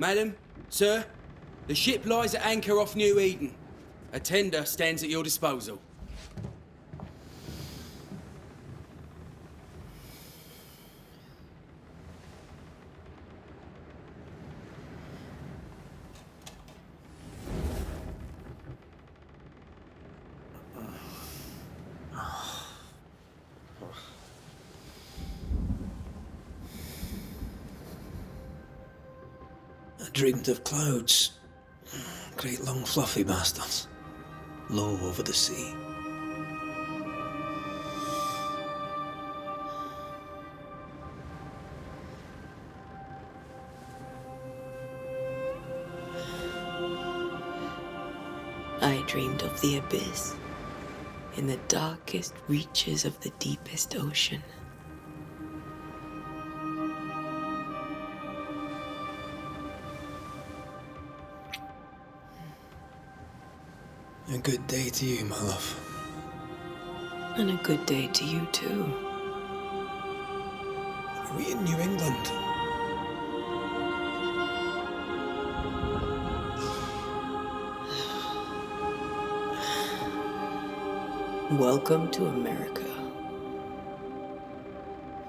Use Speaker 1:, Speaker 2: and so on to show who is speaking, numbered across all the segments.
Speaker 1: Madam, sir, the ship lies at anchor off New Eden. A tender stands at your disposal.
Speaker 2: I dreamed of clouds. Great long fluffy bastards. Low over the sea.
Speaker 3: I dreamed of the abyss, in the darkest reaches of the deepest ocean.
Speaker 2: A good day to you, my love.
Speaker 3: And a good day to you too.
Speaker 2: Are we in New England?
Speaker 3: Welcome to America.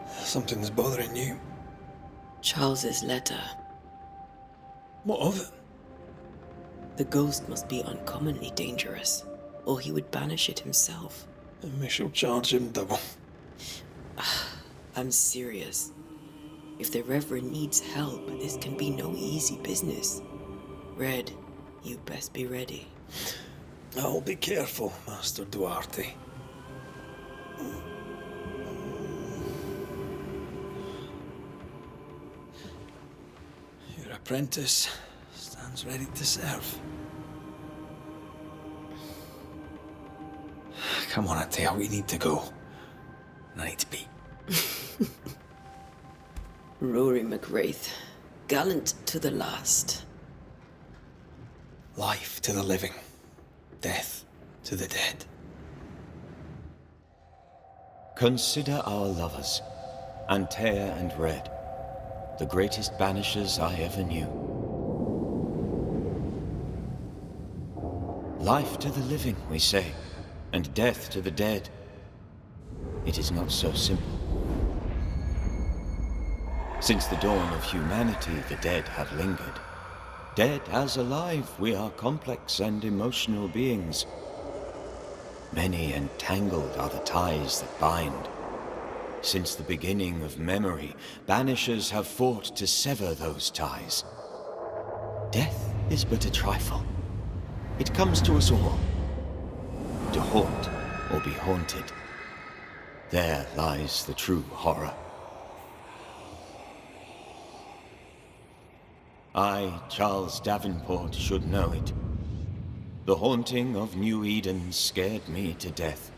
Speaker 2: Something's bothering you.
Speaker 3: Charles's letter.
Speaker 2: What of it?
Speaker 3: The ghost must be uncommonly dangerous, or he would banish it himself.
Speaker 2: And we shall charge him double.
Speaker 3: I'm serious. If the Reverend needs help, this can be no easy business. Red, you best be ready.
Speaker 2: I'll be careful, Master Duarte. Your apprentice stands ready to serve. Come on, Esther, we need to go. I need to be.
Speaker 3: Rory McWraith, gallant to the last.
Speaker 2: Life to the living, death to the dead.
Speaker 4: Consider our lovers, Antea and Red, the greatest banishers I ever knew. Life to the living, we say, and death to the dead. It is not so simple. Since the dawn of humanity, the dead have lingered. Dead as alive, we are complex and emotional beings. Many and tangled are the ties that bind. Since the beginning of memory, banishers have fought to sever those ties. Death is but a trifle. It comes to us all. To haunt or be haunted. There lies the true horror. I, Charles Davenport, should know it. The haunting of New Eden scared me to death.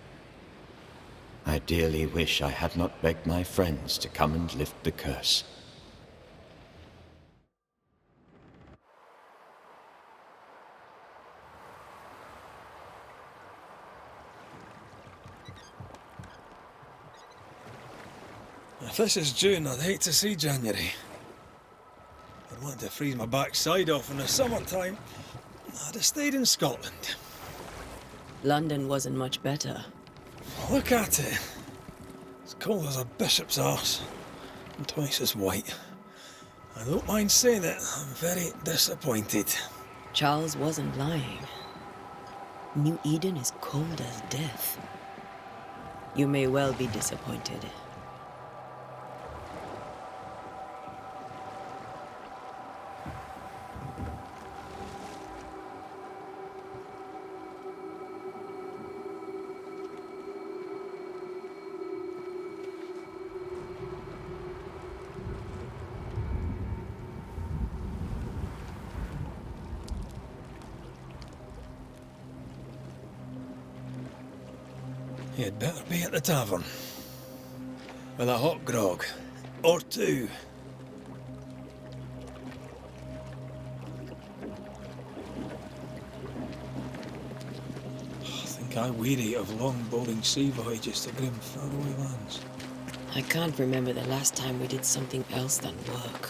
Speaker 4: I dearly wish I had not begged my friends to come and lift the curse.
Speaker 2: If this is June, I'd hate to see January. I'd want to freeze my backside off in the summertime. I'd have stayed in Scotland.
Speaker 3: London wasn't much better.
Speaker 2: Look at it. As cold as a bishop's arse. And twice as white. I don't mind saying it, I'm very disappointed.
Speaker 3: Charles wasn't lying. New Eden is cold as death. You may well be disappointed.
Speaker 2: You'd better be at the tavern. With a hot grog. Or two. I think I weary of long, boring sea voyages to grim, faraway lands.
Speaker 3: I can't remember the last time we did something else than work.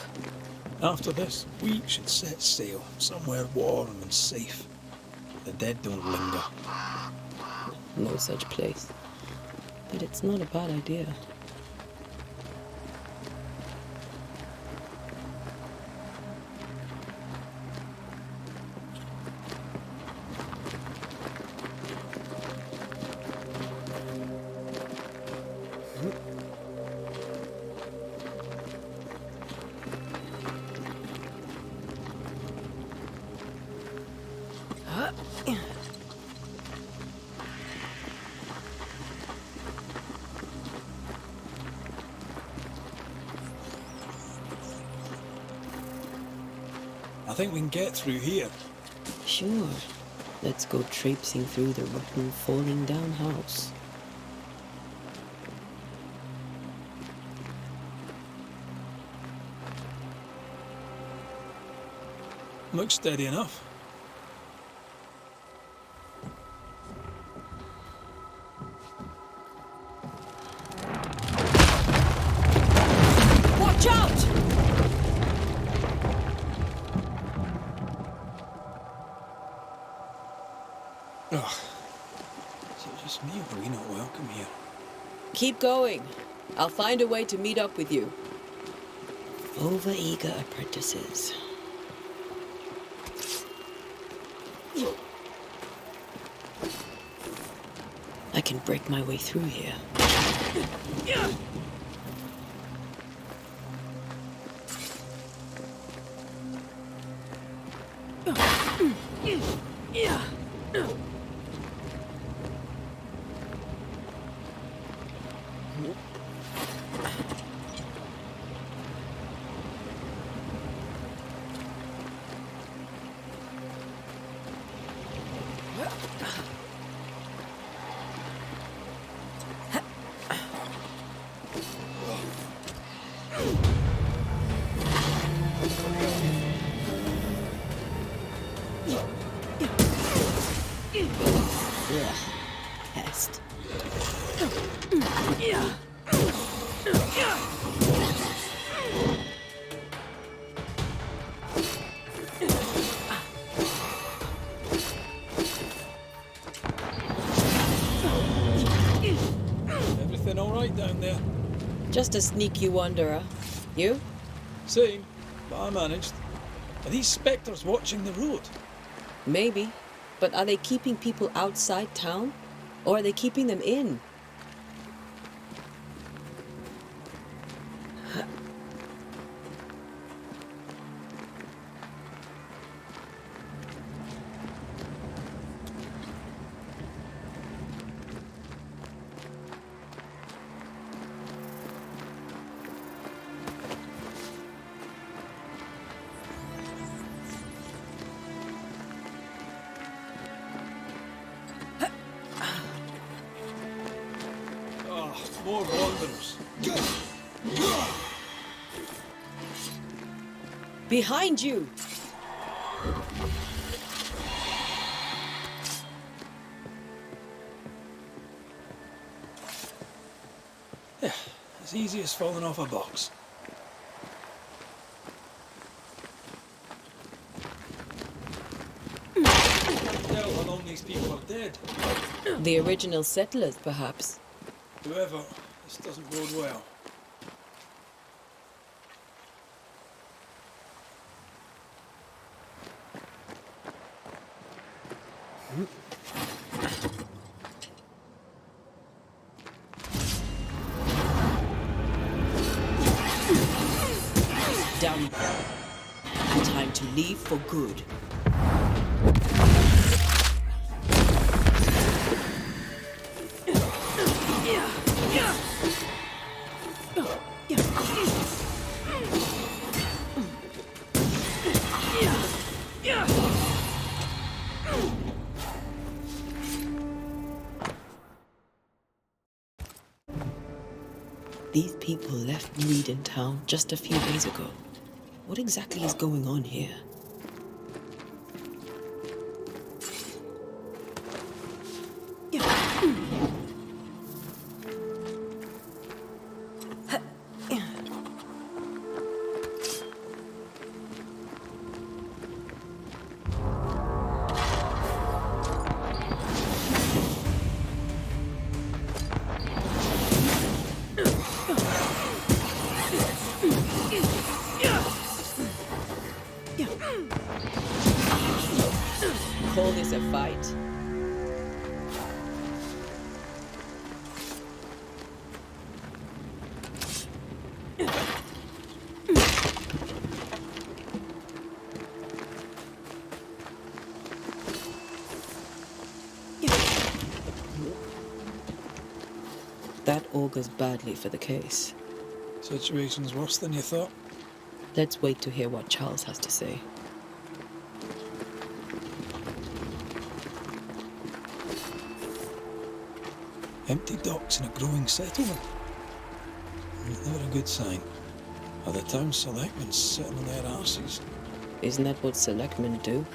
Speaker 2: After this, we should set sail somewhere warm and safe. The dead don't linger.
Speaker 3: No such place. But it's not a bad idea.
Speaker 2: I think we can get through here.
Speaker 3: Sure. Let's go traipsing through the rotten, falling down house.
Speaker 2: Looks steady enough.
Speaker 3: Watch out!
Speaker 2: Ugh. Is it just me or are we not welcome here?
Speaker 3: Keep going. I'll find a way to meet up with you. Over-eager apprentices. I can break my way through here. Pest.
Speaker 2: Everything all right down there?
Speaker 3: Just a sneaky wanderer. You?
Speaker 2: Same, but I managed. Are these spectres watching the road?
Speaker 3: Maybe. But are they keeping people outside town? Or are they keeping them in?
Speaker 2: More wanderers.
Speaker 3: Behind you!
Speaker 2: Yeah, as easy as falling off a box. Can't tell how long these people are dead.
Speaker 3: The original settlers, perhaps.
Speaker 2: Whoever, this doesn't bode well.
Speaker 3: Davenport. Time to leave for good. These people left Reed in town just a few days ago. What exactly is going on here? call this a fight? That augurs badly for the case.
Speaker 2: Situation's worse than you thought.
Speaker 3: Let's wait to hear what Charles has to say.
Speaker 2: Empty docks in a growing settlement. Never a good sign. Are the town selectmen sitting on their arses?
Speaker 3: Isn't that what selectmen do?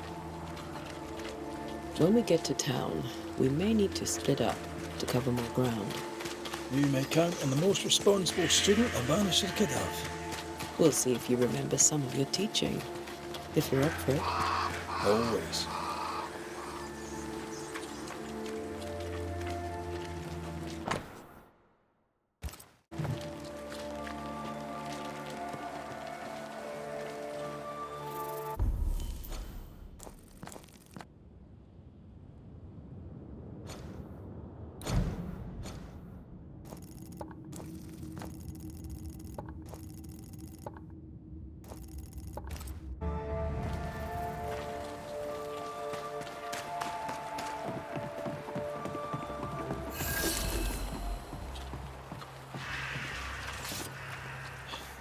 Speaker 3: When we get to town, we may need to split up to cover more ground.
Speaker 2: You may count on the most responsible student a Banisher could have.
Speaker 3: We'll see if you remember some of your teaching, if you're up for it.
Speaker 2: Always.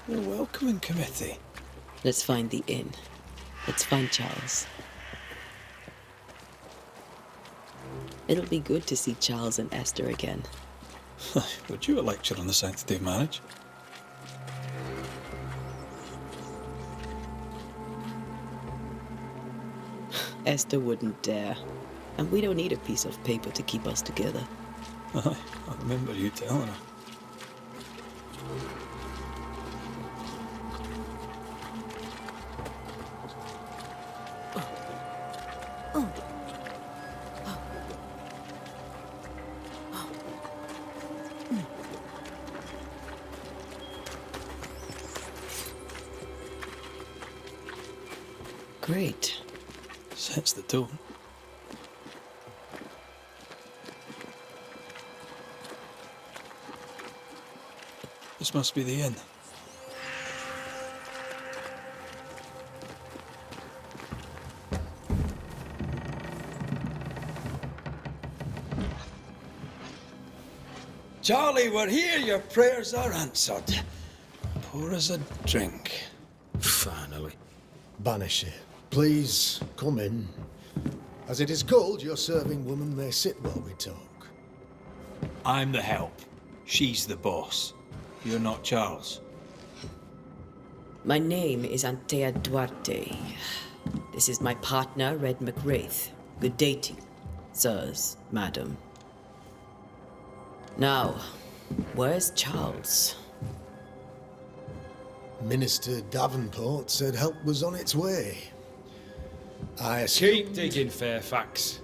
Speaker 2: The welcoming committee.
Speaker 3: Let's find the inn. Let's find Charles. It'll be good to see Charles and Esther again.
Speaker 2: Would you a lecture on the sanctity of marriage?
Speaker 3: Esther wouldn't dare. And we don't need a piece of paper to keep us together.
Speaker 2: I remember you telling her.
Speaker 3: Great.
Speaker 2: Sets the tone. This must be the inn. Charlie, we're here. Your prayers are answered. Pour us a drink.
Speaker 1: Finally.
Speaker 5: Banisher, please come in. As it is cold, your serving woman may sit while we talk.
Speaker 2: I'm the help. She's the boss. You're not Charles.
Speaker 3: My name is Antea Duarte. This is my partner, Red McWraith. Good day to you, sirs, madam. Now, where's Charles?
Speaker 5: Minister Davenport said help was on its way. I assume...
Speaker 6: Keep digging, Fairfax.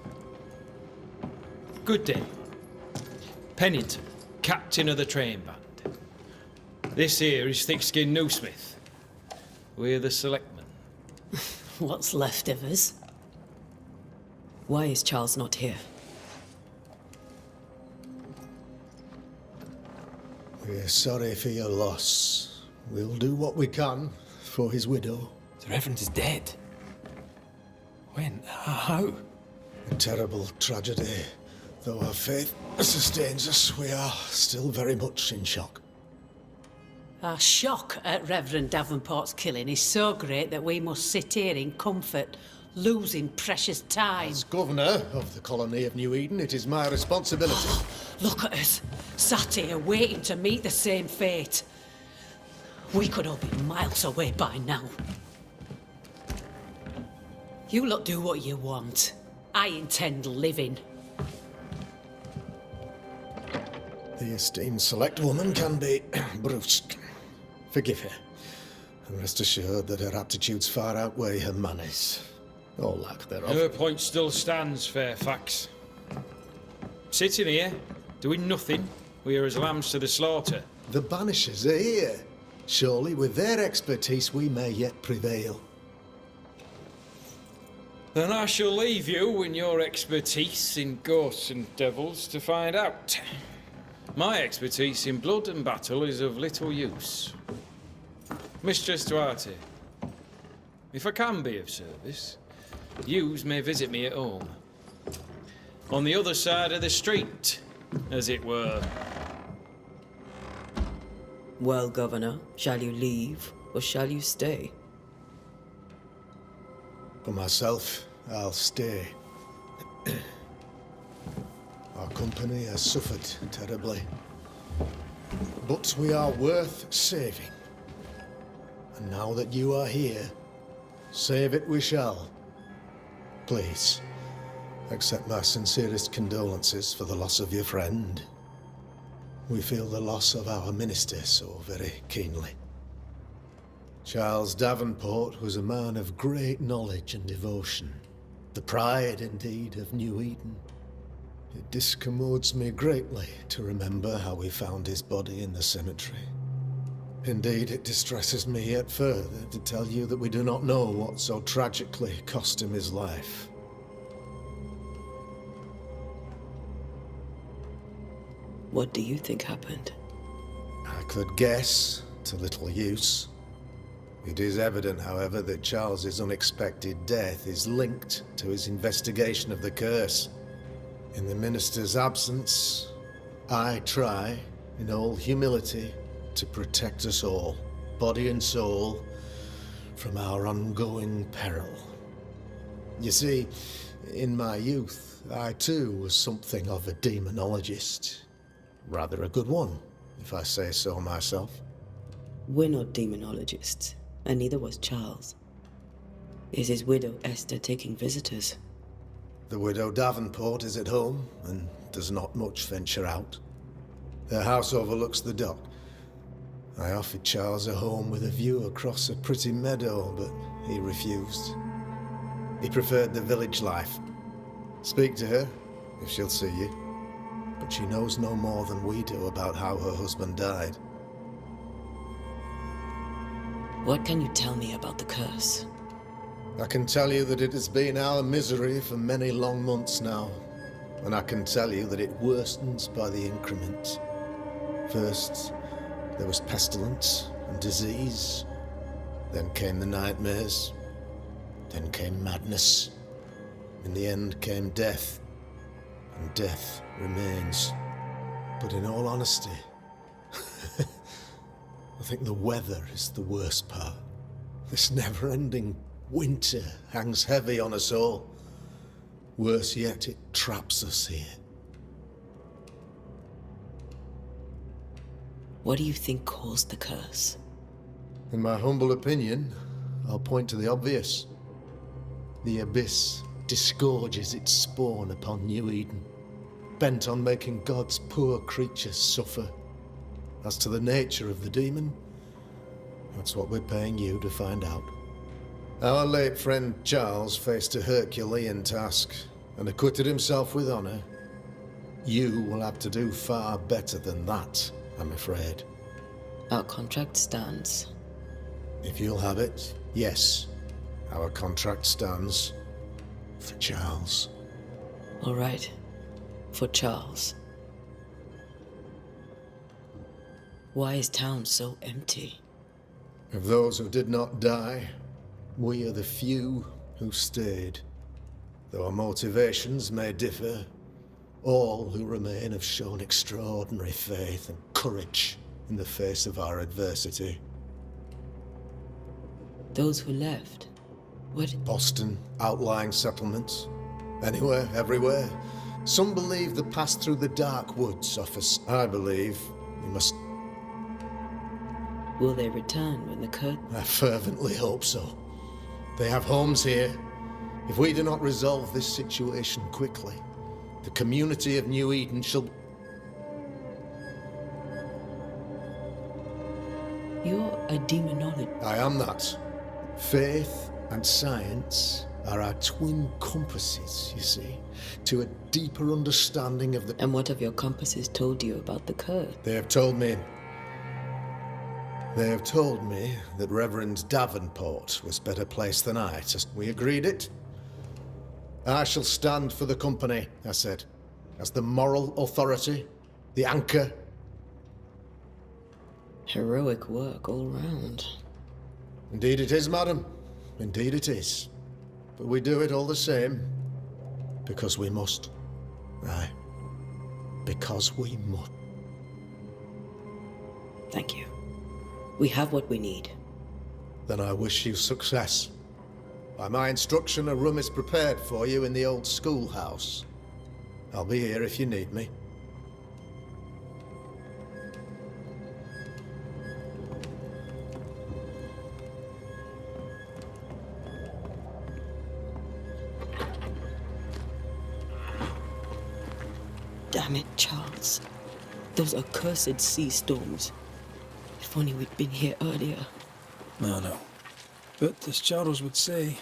Speaker 6: Good day. Pennington, captain of the train band. This here is Thick-Skinned Newsmith. We're the selectmen.
Speaker 3: What's left of us? Why is Charles not here?
Speaker 5: We're sorry for your loss. We'll do what we can for his widow.
Speaker 2: The Reverend is dead. When? How?
Speaker 5: A terrible tragedy. Though our faith sustains us, we are still very much in shock.
Speaker 7: Our shock at Reverend Davenport's killing is so great that we must sit here in comfort, losing precious time.
Speaker 5: As governor of the colony of New Eden, it is my responsibility.
Speaker 7: Look at us, sat here waiting to meet the same fate. We could all be miles away by now. You lot do what you want. I intend living.
Speaker 5: The esteemed select woman can be brusque. Forgive her, and rest assured that her aptitudes far outweigh her manners, or lack thereof.
Speaker 6: Her point still stands, Fairfax. Sitting here, doing nothing, we are as lambs to the slaughter.
Speaker 5: The Banishers are here. Surely with their expertise we may yet prevail.
Speaker 6: Then I shall leave you and your expertise in ghosts and devils to find out. My expertise in blood and battle is of little use. Mistress Duarte, if I can be of service, yous may visit me at home. On the other side of the street, as it were.
Speaker 3: Well, Governor, shall you leave or shall you stay?
Speaker 5: For myself, I'll stay. Our company has suffered terribly. But we are worth saving. And now that you are here, save it we shall. Please, accept my sincerest condolences for the loss of your friend. We feel the loss of our minister so very keenly. Charles Davenport was a man of great knowledge and devotion. The pride, indeed, of New Eden. It discommodes me greatly to remember how we found his body in the cemetery. Indeed, it distresses me yet further to tell you that we do not know what so tragically cost him his life.
Speaker 3: What do you think happened?
Speaker 5: I could guess, to little use. It is evident, however, that Charles's unexpected death is linked to his investigation of the curse. In the minister's absence, I try, in all humility, to protect us all, body and soul, from our ongoing peril. You see, in my youth, I too was something of a demonologist. Rather a good one, if I say so myself.
Speaker 3: We're not demonologists, and neither was Charles. Is his widow Esther taking visitors?
Speaker 5: The widow Davenport is at home, and does not much venture out. Her house overlooks the dock. I offered Charles a home with a view across a pretty meadow, but he refused. He preferred the village life. Speak to her, if she'll see you. But she knows no more than we do about how her husband died.
Speaker 3: What can you tell me about the curse?
Speaker 5: I can tell you that it has been our misery for many long months now. And I can tell you that it worsens by the increment. First, there was pestilence and disease. Then came the nightmares. Then came madness. In the end came death. And death remains. But in all honesty, I think the weather is the worst part. This never-ending winter hangs heavy on us all. Worse yet, it traps us here.
Speaker 3: What do you think caused the curse?
Speaker 5: In my humble opinion, I'll point to the obvious. The abyss disgorges its spawn upon New Eden, bent on making God's poor creatures suffer. As to the nature of the demon, that's what we're paying you to find out. Our late friend Charles faced a Herculean task and acquitted himself with honor. You will have to do far better than that, I'm afraid.
Speaker 3: Our contract stands.
Speaker 5: If you'll have it, yes, our contract stands. For Charles.
Speaker 3: All right. For Charles. Why is town so empty?
Speaker 5: Of those who did not die, we are the few who stayed. Though our motivations may differ, all who remain have shown extraordinary faith and courage in the face of our adversity.
Speaker 3: Those who left? What?
Speaker 5: Boston, outlying settlements. Anywhere, everywhere. Some believe the pass through the dark woods offers. I believe we must...
Speaker 3: Will they return when the
Speaker 5: I fervently hope so. They have homes here. If we do not resolve this situation quickly, the community of New Eden shall...
Speaker 3: You're a demonologist.
Speaker 5: I am that. Faith and science are our twin compasses, you see, to a deeper understanding of the...
Speaker 3: And what have your compasses told you about the curse?
Speaker 5: They have told me that Reverend Davenport was better placed than I. We agreed it. I shall stand for the company, I said, as the moral authority, the anchor.
Speaker 3: Heroic work all round.
Speaker 5: Indeed it is, madam. Indeed it is. But we do it all the same. Because we must. Aye. Because we must.
Speaker 3: Thank you. We have what we need.
Speaker 5: Then I wish you success. By my instruction, a room is prepared for you in the old schoolhouse. I'll be here if you need me.
Speaker 3: Damn it, Charles. Those accursed sea storms. If only we'd been here earlier.
Speaker 2: No. But as Charles would say,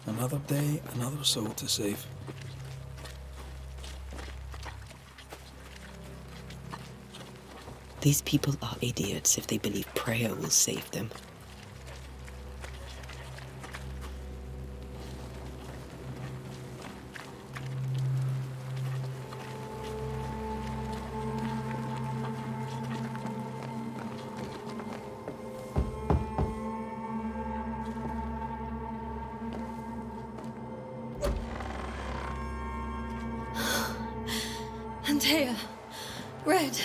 Speaker 2: another day, another soul to save.
Speaker 3: These people are idiots if they believe prayer will save them.
Speaker 8: Antea, Red.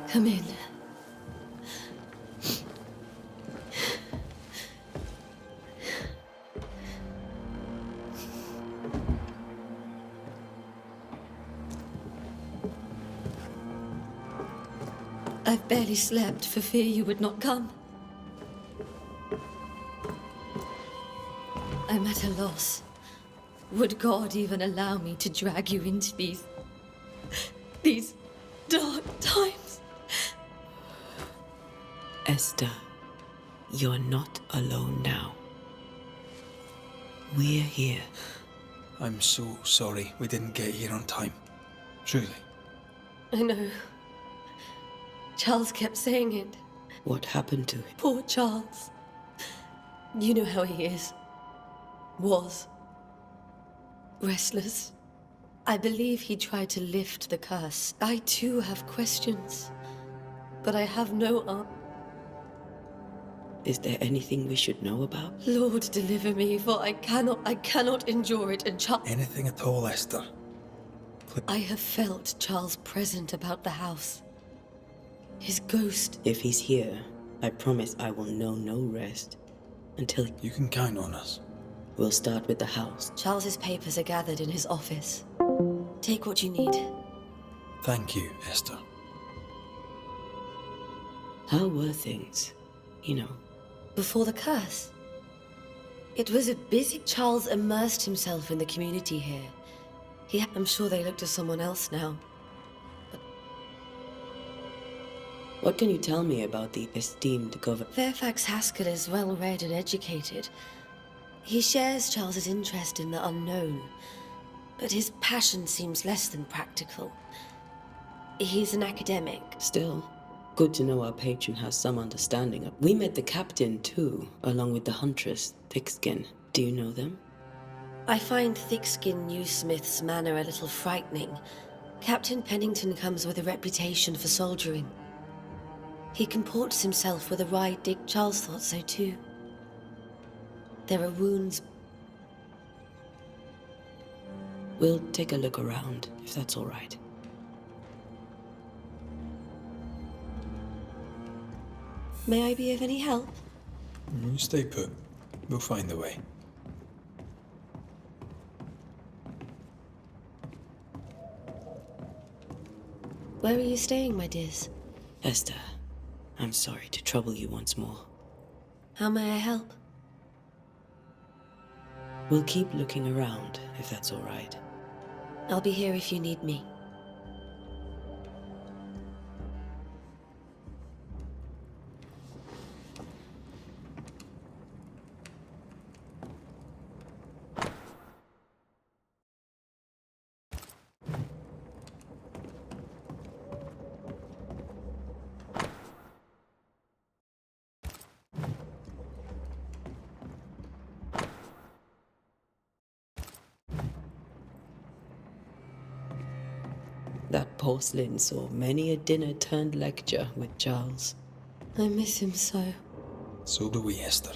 Speaker 8: Come in. I've barely slept for fear you would not come. I'm at a loss. Would God even allow me to drag you into these dark times?
Speaker 3: Esther, you're not alone now. We're here.
Speaker 2: I'm so sorry we didn't get here on time. Truly.
Speaker 8: I know. Charles kept saying it.
Speaker 3: What happened to him?
Speaker 8: Poor Charles. You know how he is. Was. Restless. I believe he tried to lift the curse. I too have questions. But I have no answer.
Speaker 3: Is there anything we should know about?
Speaker 8: Lord, deliver me, for I cannot endure it, and Charles...
Speaker 2: Anything at all, Esther.
Speaker 8: I have felt Charles present about the house. His ghost.
Speaker 3: If he's here, I promise I will know no rest until...
Speaker 2: You can count on us.
Speaker 3: We'll start with the house.
Speaker 8: Charles's papers are gathered in his office. Take what you need.
Speaker 2: Thank you, Esther.
Speaker 3: How were things? You know.
Speaker 8: Before the curse. It was a busy... Charles immersed himself in the community here. I'm sure they look to someone else now.
Speaker 3: What can you tell me about the esteemed governor?
Speaker 8: Fairfax Haskell is well read and educated. He shares Charles's interest in the unknown, but his passion seems less than practical. He's an academic.
Speaker 3: Still, good to know our patron has some understanding of... We met the captain, too, along with the huntress, Thickskin. Do you know them?
Speaker 8: I find Thickskin Newsmith's manner a little frightening. Captain Pennington comes with a reputation for soldiering. He comports himself with a wry dig. Charles thought so, too. There are wounds.
Speaker 3: We'll take a look around, if that's all right.
Speaker 8: May I be of any help?
Speaker 2: You stay put. We'll find the way.
Speaker 8: Where are you staying, my dears?
Speaker 3: Esther, I'm sorry to trouble you once more.
Speaker 8: How may I help?
Speaker 3: We'll keep looking around, if that's all right.
Speaker 8: I'll be here if you need me.
Speaker 3: That porcelain saw many a dinner-turned-lecture with Charles.
Speaker 8: I miss him so.
Speaker 2: So do we, Esther.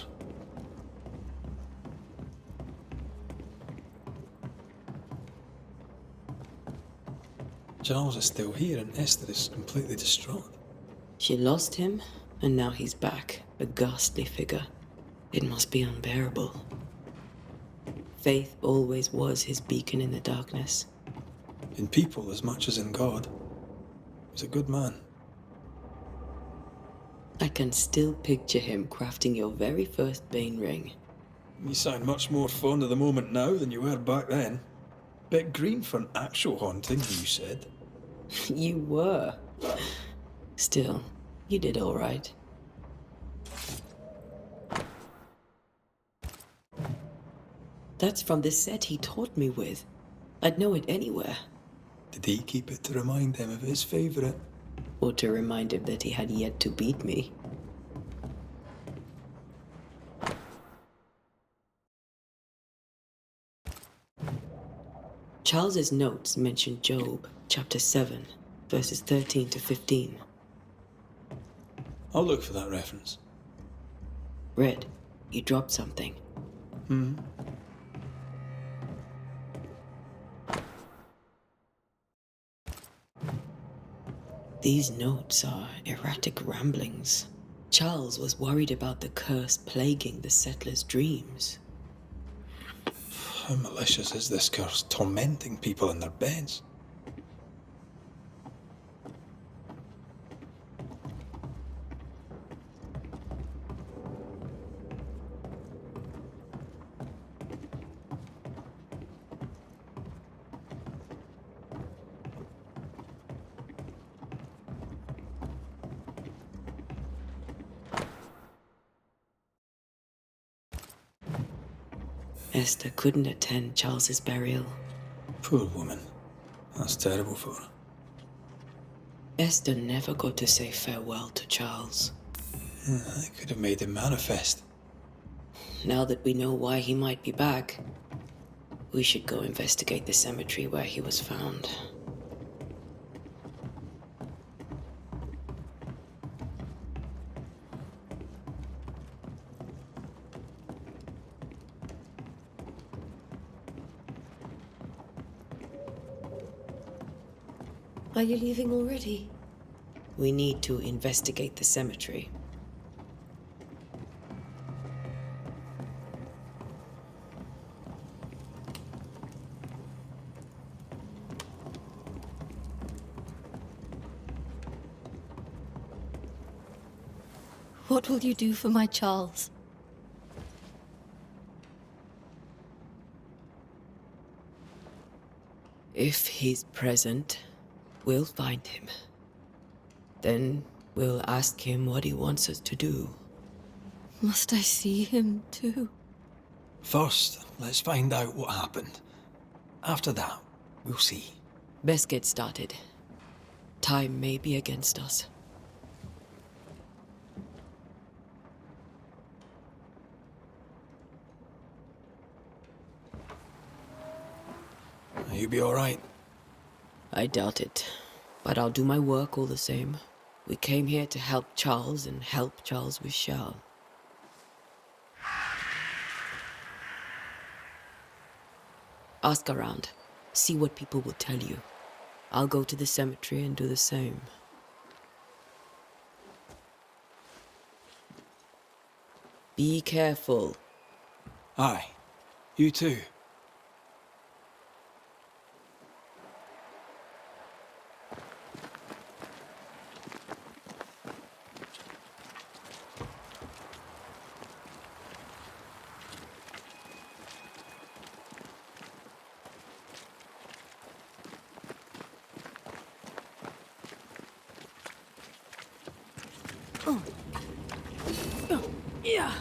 Speaker 2: Charles is still here and Esther is completely distraught.
Speaker 3: She lost him, and now he's back, a ghastly figure. It must be unbearable. Faith always was his beacon in the darkness.
Speaker 2: In people as much as in God. He's a good man.
Speaker 3: I can still picture him crafting your very first Bane ring.
Speaker 2: You sound much more fond of the moment now than you were back then. Bit green for an actual haunting, you said.
Speaker 3: You were. Still, you did all right. That's from the set he taught me with. I'd know it anywhere.
Speaker 2: Did he keep it to remind him of his favourite?
Speaker 3: Or to remind him that he had yet to beat me. Charles's notes mention Job, chapter 7, verses 13 to 15.
Speaker 2: I'll look for that reference.
Speaker 3: Red, you dropped something. These notes are erratic ramblings. Charles was worried about the curse plaguing the settlers' dreams.
Speaker 2: How malicious is this curse, tormenting people in their beds?
Speaker 3: Esther couldn't attend Charles's burial.
Speaker 2: Poor woman. That's terrible for her.
Speaker 3: Esther never got to say farewell to Charles.
Speaker 2: I could have made him manifest.
Speaker 3: Now that we know why he might be back, we should go investigate the cemetery where he was found.
Speaker 8: Are you leaving already?
Speaker 3: We need to investigate the cemetery.
Speaker 8: What will you do for my Charles?
Speaker 3: If he's present, we'll find him. Then we'll ask him what he wants us to do.
Speaker 8: Must I see him too?
Speaker 2: First, let's find out what happened. After that, we'll see.
Speaker 3: Best get started. Time may be against us.
Speaker 2: You'll be all right.
Speaker 3: I doubt it, but I'll do my work all the same. We came here to help Charles, and help Charles we shall. Ask around. See what people will tell you. I'll go to the cemetery and do the same. Be careful.
Speaker 2: Aye. You too.
Speaker 7: Yeah.